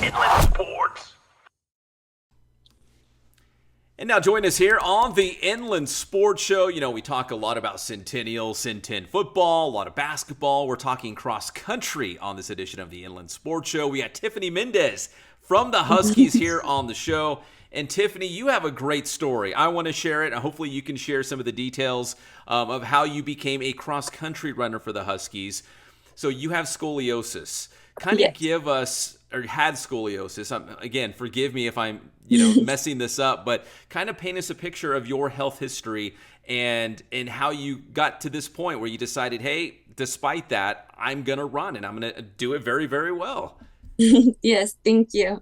Inland Sports. And now join us here on the Inland Sports Show. You know, we talk a lot about Centennial, Centen football, a lot of basketball. We're talking cross country on this edition of the Inland Sports Show. We got Tiffany Mendez from the Huskies here on the show. And Tiffany, you have a great story. I want to share it, and hopefully you can share some of the details of how you became a cross country runner for the Huskies. So you have scoliosis. Kind of give us, or had scoliosis. Again, forgive me if I'm, messing this up, but kind of paint us a picture of your health history and how you got to this point where you decided, hey, despite that, I'm going to run and I'm going to do it very, very well. Yes, thank you.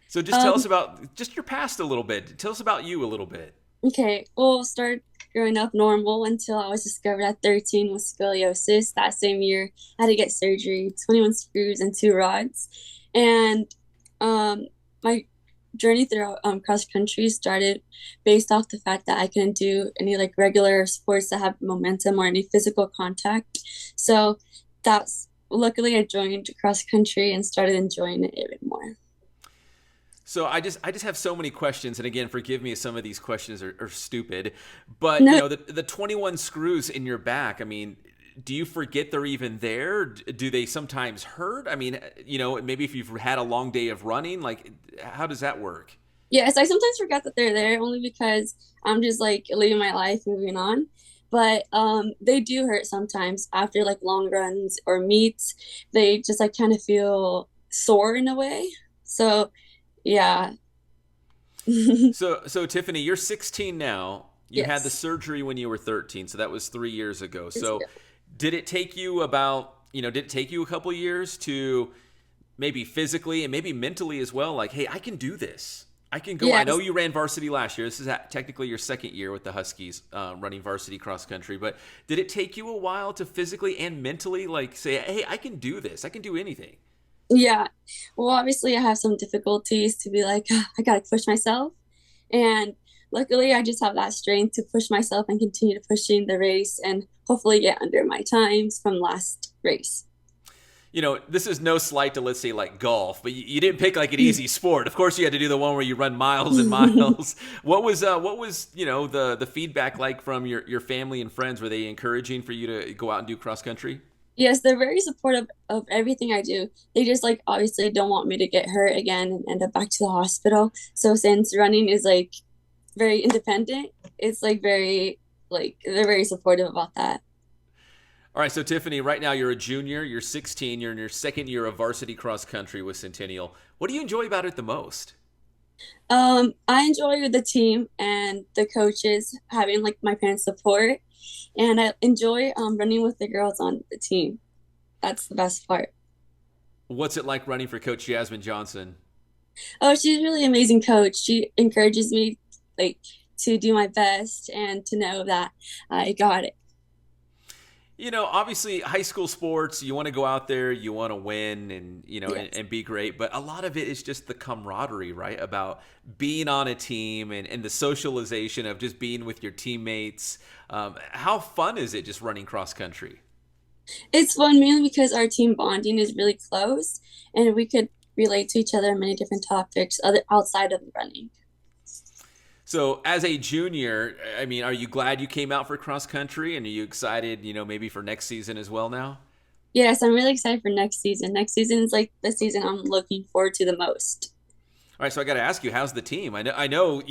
So just tell us about just your past a little bit. Tell us about you a little bit. Okay, well, start growing up normal until I was discovered at 13 with scoliosis. That same year, I had to get surgery, 21 screws and 2 rods. And my journey throughout cross country started based off the fact that I couldn't do any like regular sports that have momentum or any physical contact. So luckily I joined cross country and started enjoying it even more. So I just have so many questions, and again, forgive me if some of these questions are stupid, but no. The 21 screws in your back, I mean, do you forget they're even there? Do they sometimes hurt? I mean, maybe if you've had a long day of running, like how does that work? Yes, I sometimes forget that they're there only because I'm just like living my life, moving on. But they do hurt sometimes after like long runs or meets. They just like kind of feel sore in a way. So yeah. So Tiffany, you're 16 now. You Yes. had the surgery when you were 13, so that was 3 years ago. So Yeah. did it take you a couple years to maybe physically and maybe mentally as well, like, hey, I can do this. I can go. Yes. I know you ran varsity last year. This is technically your second year with the Huskies running varsity cross country. But did it take you a while to physically and mentally like say, hey, I can do this. I can do anything. Yeah. Well, obviously I have some difficulties to be like, "Ah, I gotta push myself." And luckily I just have that strength to push myself and continue to pushing the race and hopefully get under my times from last race. This is no slight to, let's say, like golf, but you didn't pick like an easy sport. Of course, you had to do the one where you run miles and miles. What was the feedback like from your family and friends? Were they encouraging for you to go out and do cross country? Yes, they're very supportive of everything I do. They just like obviously don't want me to get hurt again and end up back to the hospital. So since running is like very independent, it's like very like they're very supportive about that. All right, so Tiffany, right now you're a junior, you're 16, you're in your second year of varsity cross country with Centennial. What do you enjoy about it the most? I enjoy the team and the coaches having like my parents' support, and I enjoy running with the girls on the team. That's the best part. What's it like running for Coach Jasmine Johnson? Oh, she's a really amazing coach. She encourages me like to do my best and to know that I got it. Obviously, high school sports, you want to go out there, you want to win and, Yes. and be great. But a lot of it is just the camaraderie, right? About being on a team and the socialization of just being with your teammates. How fun is it just running cross country? It's fun mainly because our team bonding is really close and we could relate to each other on many different topics other outside of running. So as a junior, I mean, are you glad you came out for cross country? And are you excited, maybe for next season as well now? Yes, I'm really excited for next season. Next season is like the season I'm looking forward to the most. All right, so I got to ask you, how's the team? I know,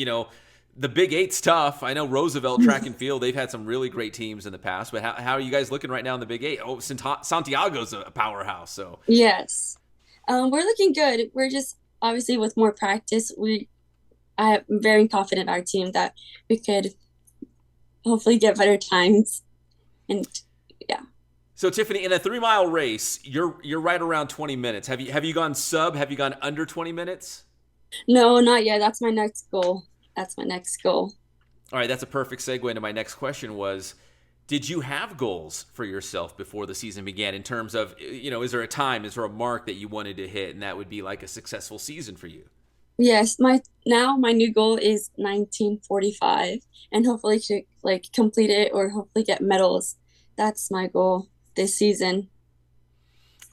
the Big Eight's tough. I know Roosevelt Track and Field, they've had some really great teams in the past, but how are you guys looking right now in the Big Eight? Oh, Santiago's a powerhouse, so. Yes. We're looking good. We're just obviously with more practice, I'm very confident in our team that we could hopefully get better times. And yeah. So Tiffany, in a 3 mile race, you're right around 20 minutes. Have you gone sub? Have you gone under 20 minutes? No, not yet. That's my next goal. That's my next goal. All right, that's a perfect segue into my next question was, did you have goals for yourself before the season began in terms of, is there a time, is there a mark that you wanted to hit and that would be like a successful season for you? Yes, my new goal is 1945 and hopefully to like complete it or hopefully get medals. That's my goal this season.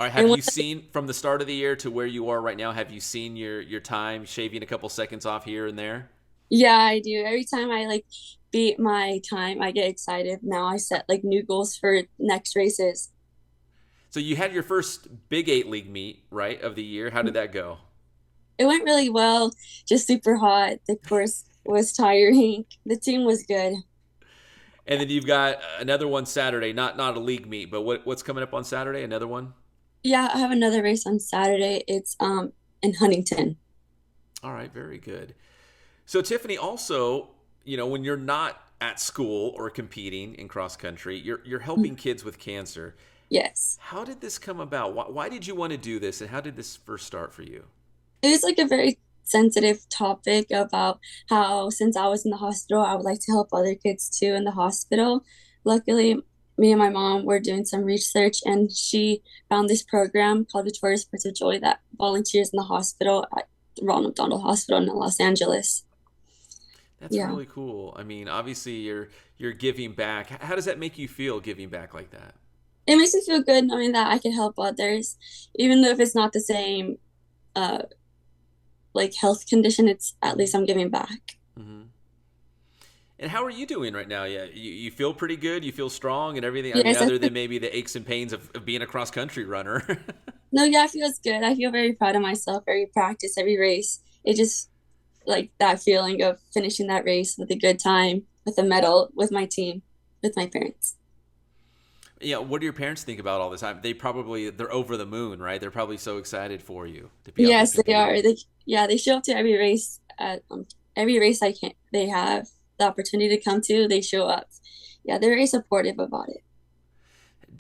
All right, have And you once seen from the start of the year to where you are right now, have you seen your time shaving a couple seconds off here and there? Yeah, I do. Every time I like beat my time, I get excited. Now I set like new goals for next races. So you had your first Big 8 league meet, right, of the year. How did that go? It went really well, just super hot. The course was tiring. The team was good. And then you've got another one Saturday, not a league meet, but what's coming up on Saturday? Another one? Yeah, I have another race on Saturday. It's in Huntington. All right, very good. So Tiffany, also, when you're not at school or competing in cross country, you're helping kids with cancer. Yes. How did this come about? Why did you want to do this, and how did this first start for you? It is like a very sensitive topic about how since I was in the hospital, I would like to help other kids too in the hospital. Luckily, me and my mom were doing some research and she found this program called Victoria Sports of Joy that volunteers in the hospital at Ronald McDonald Hospital in Los Angeles. That's Yeah. really cool. I mean, obviously you're giving back. How does that make you feel giving back like that? It makes me feel good knowing that I can help others, even though if it's not the same uh like health condition, it's at least I'm giving back. Hmm. And how are you doing right now? Yeah, you feel pretty good. You feel strong and everything. I mean, Yes, other than maybe the aches and pains of being a cross country runner. no, yeah, it feels good. I feel very proud of myself every practice, every race. It just like that feeling of finishing that race with a good time, with a medal, with my team, with my parents. Yeah, what do your parents think about all this? They're over the moon, right? They're probably so excited for you to be out there Yes, they competing. are. They show up to every race. At every race I can, they have the opportunity to come to. They show up. Yeah, they're very supportive about it.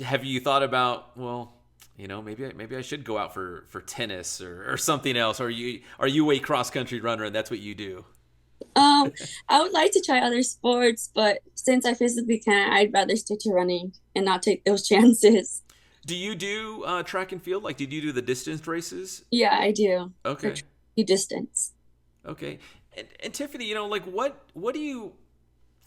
Have you thought about, well, maybe I should go out for tennis or something else? Or are you a cross country runner and that's what you do? Um, I would like to try other sports, but since I physically can't, I'd rather stick to running and not take those chances. Do you do track and field? Like, did you do the distance races? Yeah, I do for Okay, distance. okay. And Tiffany, like what do you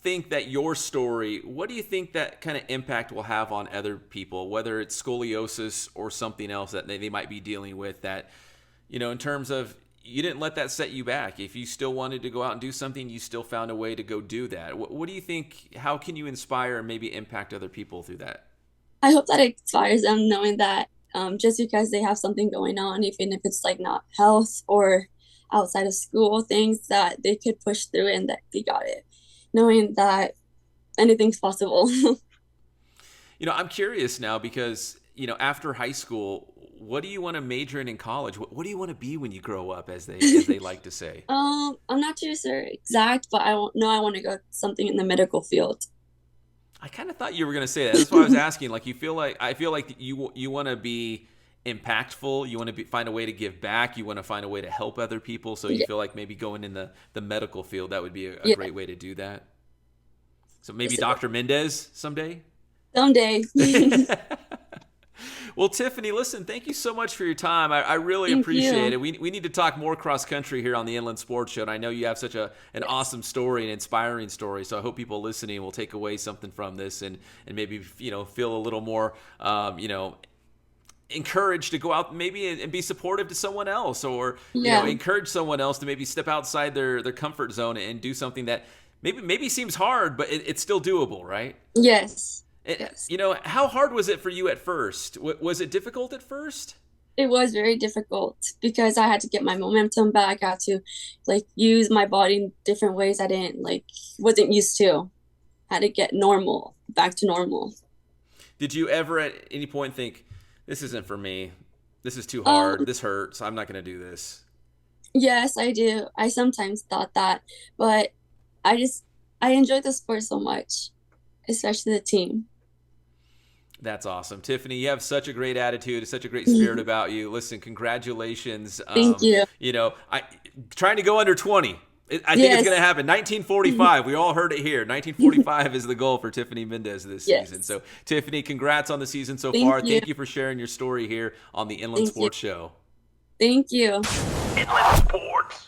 think that your story? What do you think that kind of impact will have on other people, whether it's scoliosis or something else that they might be dealing with? That in terms of you didn't let that set you back. If you still wanted to go out and do something, you still found a way to go do that. What do you think? How can you inspire and maybe impact other people through that? I hope that inspires them knowing that just because they have something going on, even if it's like not health or outside of school things, that they could push through it and that they got it. Knowing that anything's possible. I'm curious now because, after high school, what do you want to major in college? What do you want to be when you grow up, as they like to say? I'm not too sure exact, but I want to go something in the medical field. I kind of thought you were going to say that. That's why I was asking. Like, I feel like you want to be impactful. You want to find a way to give back. You want to find a way to help other people. So you Yeah, feel like maybe going in the medical field, that would be a yeah. great way to do that. So maybe So, Dr. Mendez someday. someday. Well, Tiffany, listen, thank you so much for your time. I really Thank appreciate you. it. We need to talk more cross country here on the Inland Sports Show. And I know you have such an Yes. awesome story, an inspiring story. So I hope people listening will take away something from this and maybe, feel a little more, encouraged to go out maybe and be supportive to someone else, or, Yeah. encourage someone else to maybe step outside their comfort zone and do something that maybe seems hard, but it's still doable, right? Yes. And, Yes. how hard was it for you at first? Was it difficult at first? It was very difficult because I had to get my momentum back. I had to like use my body in different ways I didn't like wasn't used to. Had to get normal, back to normal. Did you ever at any point think, this isn't for me? This is too hard. Um, This hurts. I'm not going to do this. yes, I do. I sometimes thought that, but I just I enjoy the sport so much, especially the team. That's awesome. Tiffany, you have such a great attitude, such a great spirit about you. Listen, congratulations. Thank you. I trying to go under 20. I think it's going to Yes. happen. 1945. We all heard it here. 1945 is the goal for Tiffany Mendez this season. Yes. So, Tiffany, congrats on the season so Thank far. you. Thank you for sharing your story here on the Inland Thank you. Sports Show. Thank you. Inland Sports.